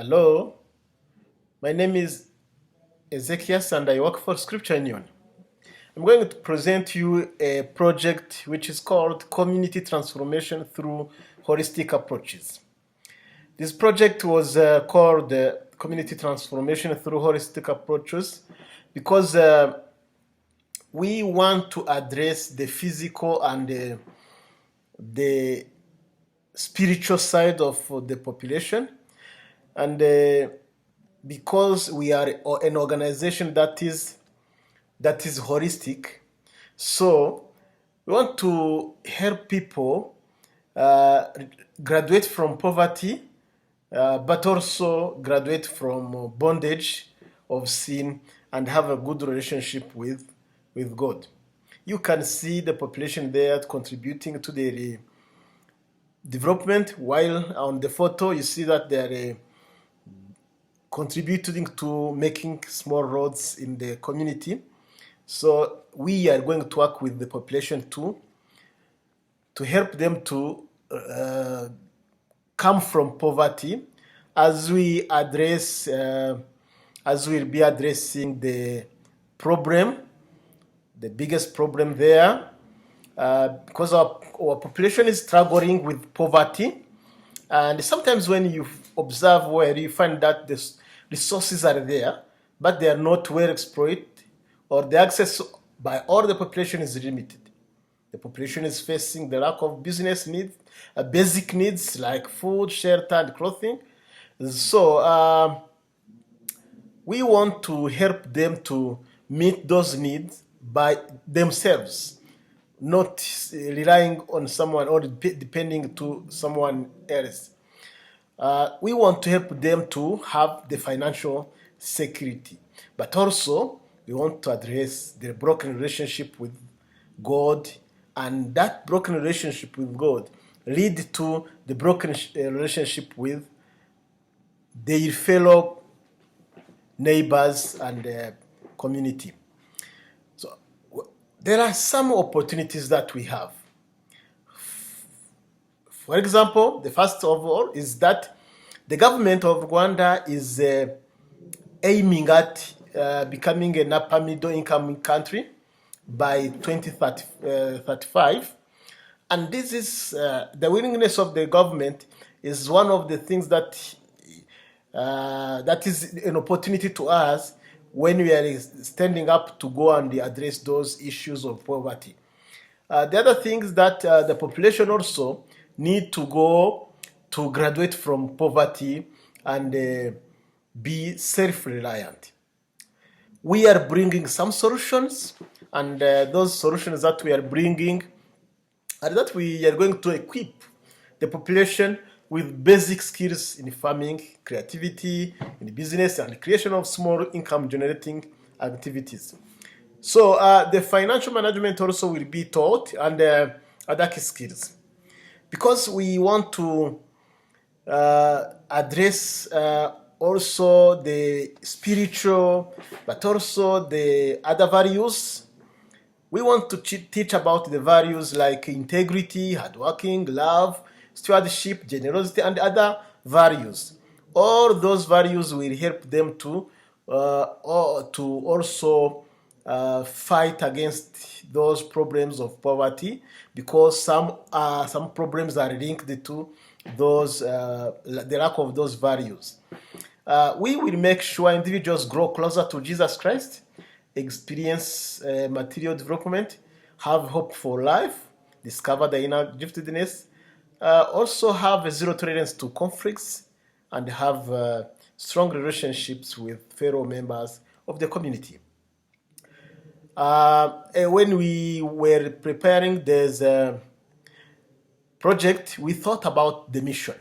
Hello, my name is Ezekias and I work for Scripture Union. I'm going to present you a project which is called Community Transformation Through Holistic Approaches. This project was called Community Transformation Through Holistic Approaches because we want to address the physical and the spiritual side of the population, and because we are an organization that is holistic, so we want to help people uh, graduate from poverty, but also graduate from bondage of sin and have a good relationship with God. You can see the population there contributing to the development, while on the photo you see that they are contributing to making small roads in the community. So we are going to work with the population to help them to come from poverty as we address, as we'll be addressing the problem, the biggest problem there, because our population is struggling with poverty. And sometimes when you observe where you find that the resources are there, but they are not well exploited, or the access by all the population is limited. The population is facing the lack of business needs, basic needs like food, shelter, and clothing. So we want to help them to meet those needs by themselves, not relying on someone or depending to someone else. We want to help them to have the financial security, but also we want to address their broken relationship with God, and that broken relationship with God lead to the broken relationship with their fellow neighbors and community. So there are some opportunities that we have. For example, the first of all is that the government of Rwanda is aiming at becoming an upper middle income country by 2035. And this is the willingness of the government is one of the things that is an opportunity to us when we are standing up to go and address those issues of poverty. The other things that the population also need to go to graduate from poverty and be self-reliant. We are bringing some solutions, and those solutions that we are bringing are that we are going to equip the population with basic skills in farming, creativity, in business, and creation of small income generating activities. So the financial management also will be taught, and other key skills, because we want to address also the spiritual, but also the other values. We want to teach about the values like integrity, hardworking, love, stewardship, generosity, and other values. All those values will help them to also fight against those problems of poverty, because some problems are linked to those the lack of those values. We will make sure individuals grow closer to Jesus Christ, experience material development, have hope for life, discover the inner giftedness, also have a zero tolerance to conflicts, and have strong relationships with fellow members of the community. When we were preparing this project, we thought about the mission.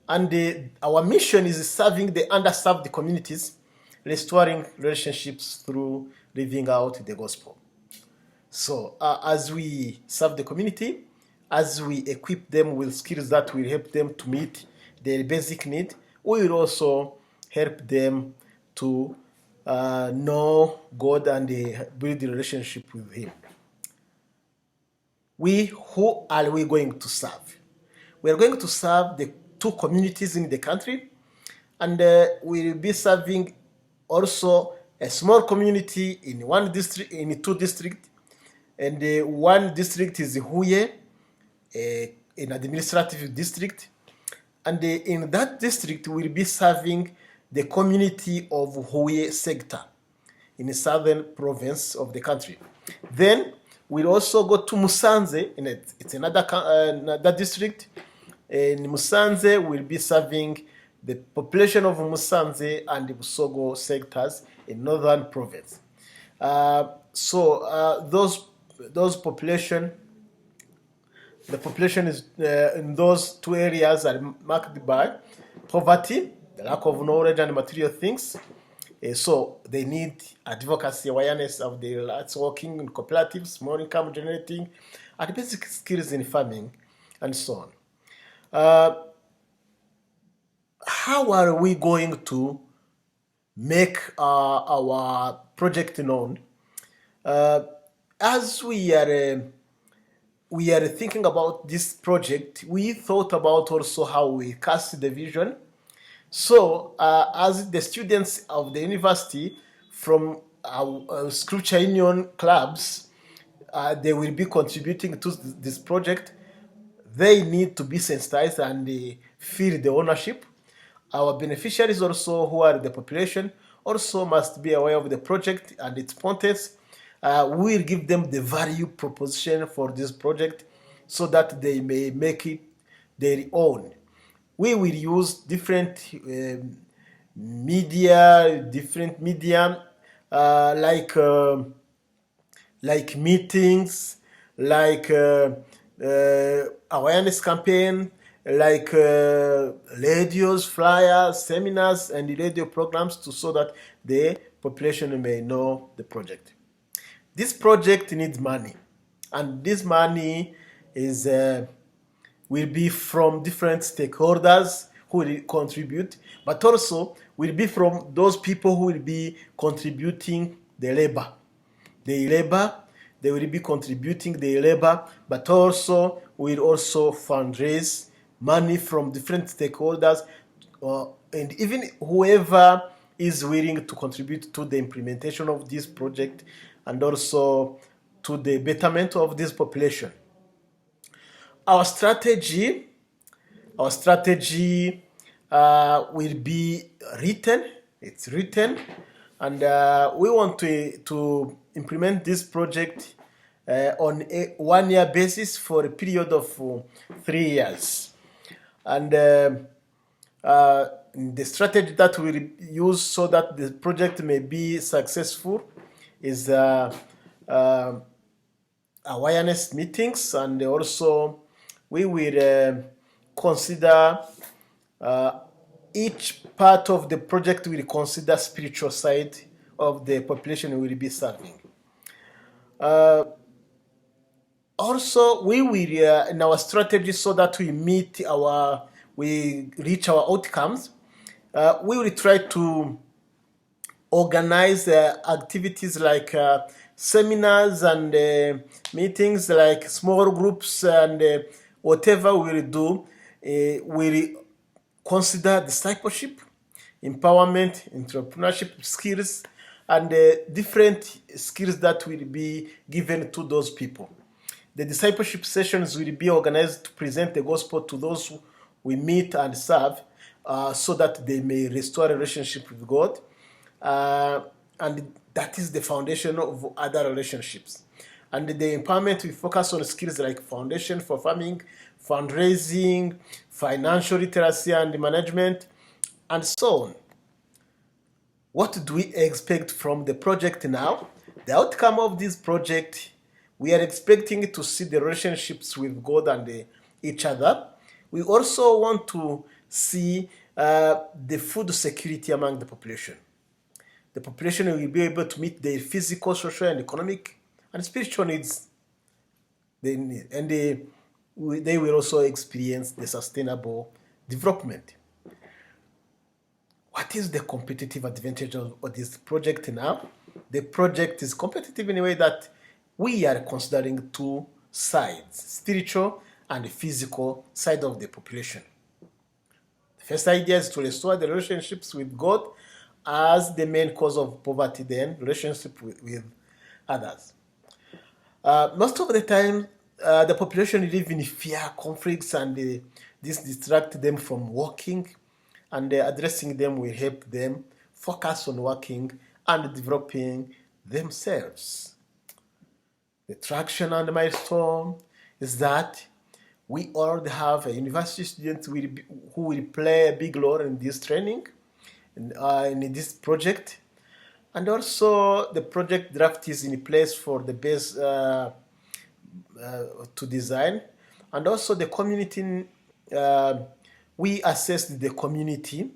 And our mission is serving the underserved communities, restoring relationships through living out the gospel. So, as we serve the community, as we equip them with skills that will help them to meet their basic need, we will also help them to know God and build a relationship with Him. Who are we going to serve? We are going to serve the two communities in the country, and we'll be serving also a small community in one district, in two districts, and one district is Huye, an administrative district, and in that district we'll be serving the community of Huye sector in the southern province of the country. Then we'll also go to Musanze, it's another district. In Musanze, we'll be serving the population of Musanze and the Busogo sectors in northern province. Those population, the population is in those two areas are marked by poverty, the lack of knowledge and material things. So they need advocacy, awareness of the rights, working in cooperatives, small income generating, and basic skills in farming, and so on. How are we going to make our project known? As we are thinking about this project, we thought about also how we cast the vision. So, as the students of the university from our Scripture Union clubs, they will be contributing to this project. They need to be sensitized and feel the ownership. Our beneficiaries also, who are the population, also must be aware of the project and its contents. We will give them the value proposition for this project so that they may make it their own. We will use different media, like meetings, like awareness campaign, like radios, flyers, seminars, and radio programs so that the population may know the project. This project needs money, and this money is will be from different stakeholders who will contribute, but also will be from those people who will be contributing the labor. They will be contributing the labor, but also will also fundraise money from different stakeholders, and even whoever is willing to contribute to the implementation of this project and also to the betterment of this population. Our strategy will be written. It's written, and we want to implement this project on a 1 year basis for a period of 3 years. And the strategy that we will use so that the project may be successful is awareness meetings, and also we will consider each part of the project will consider spiritual side of the population we will be serving. Also, we will in our strategy so that we reach our outcomes. We will try to organize activities like seminars and meetings, like small groups, and whatever we will do, we will consider discipleship, empowerment, entrepreneurship skills, and different skills that will be given to those people. The discipleship sessions will be organized to present the gospel to those we meet and serve, so that they may restore a relationship with God. And that is the foundation of other relationships. And the empowerment, we focus on skills like foundation for farming, fundraising, financial literacy and management, and so on. What do we expect from the project now? The outcome of this project, we are expecting to see the relationships with God and each other. We also want to see the food security among the population. The population will be able to meet their physical, social, and economic and spiritual needs. They will also experience the sustainable development. What is the competitive advantage of this project now? The project is competitive in a way that we are considering two sides, spiritual and physical side of the population. The First idea is to restore the relationships with God as the main cause of poverty, then relationship with others. Most of the time, the population live in fear, conflicts, and this distract them from working, and addressing them will help them focus on working and developing themselves. The traction and milestone is that we already have a university student who will play a big role in this training, in this project. And also the project draft is in place for the base to design. And also the community, we assessed the community.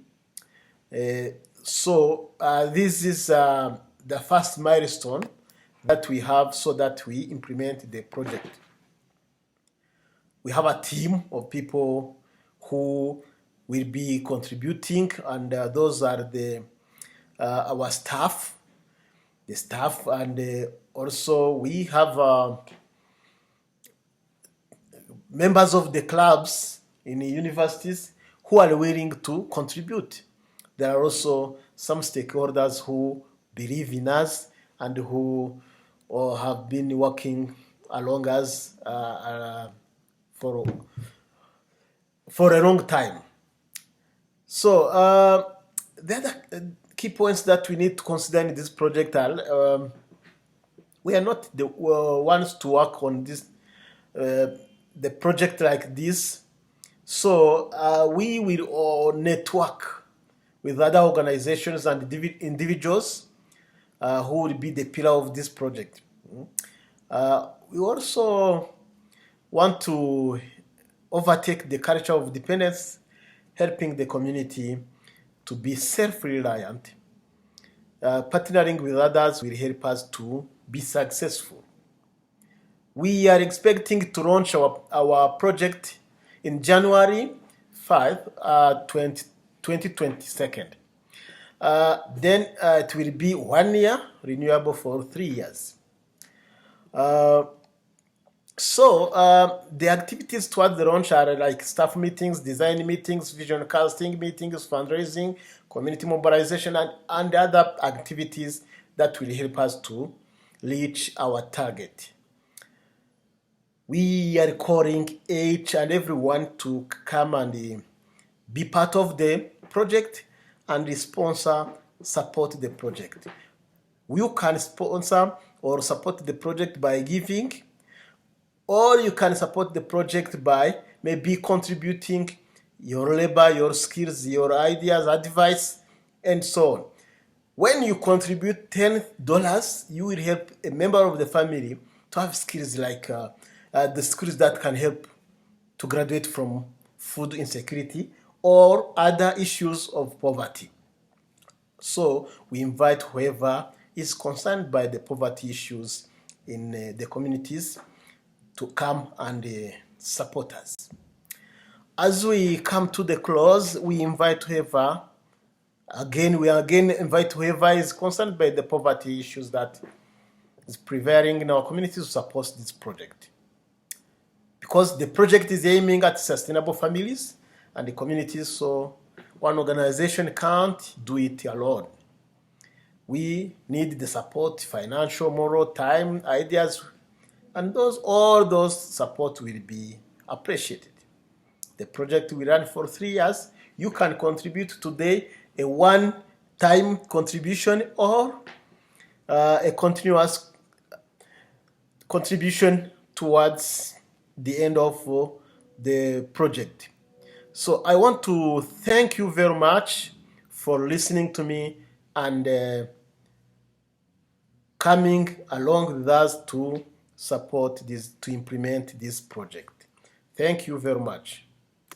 So this is the first milestone that we have so that we implement the project. We have a team of people who will be contributing, and those are our staff, and also we have members of the clubs in the universities who are willing to contribute. There are also some stakeholders who believe in us and who have been working along us for a long time. So the other key points that we need to consider in this project are we are not the ones to work on this the project like this. So we will network with other organizations and individuals who will be the pillar of this project. We also want to overtake the culture of dependence, helping the community to be self-reliant. Partnering with others will help us to be successful. We are expecting to launch our project in January 5, 2022. Then it will be 1 year, renewable for 3 years. So the activities towards the launch are like staff meetings, design meetings, vision casting meetings, fundraising, community mobilization, and other activities that will help us to reach our target. We are calling each and everyone to come and be part of the project and support the project. You can sponsor or support the project by giving, or you can support the project by maybe contributing your labor, your skills, your ideas, advice, and so on. When you contribute $10, you will help a member of the family to have skills like the skills that can help to graduate from food insecurity or other issues of poverty. So we invite whoever is concerned by the poverty issues in the communities to come and support us. As we come to the close, we invite whoever, invite whoever is concerned by the poverty issues that is prevailing in our community to support this project. Because the project is aiming at sustainable families and the communities, so one organization can't do it alone. We need the support, financial, moral, time, ideas, and all those support will be appreciated. The project will run for 3 years. You can contribute today a one-time contribution or a continuous contribution towards the end of the project. So I want to thank you very much for listening to me and coming along with us to support this, to implement this project. Thank you very much.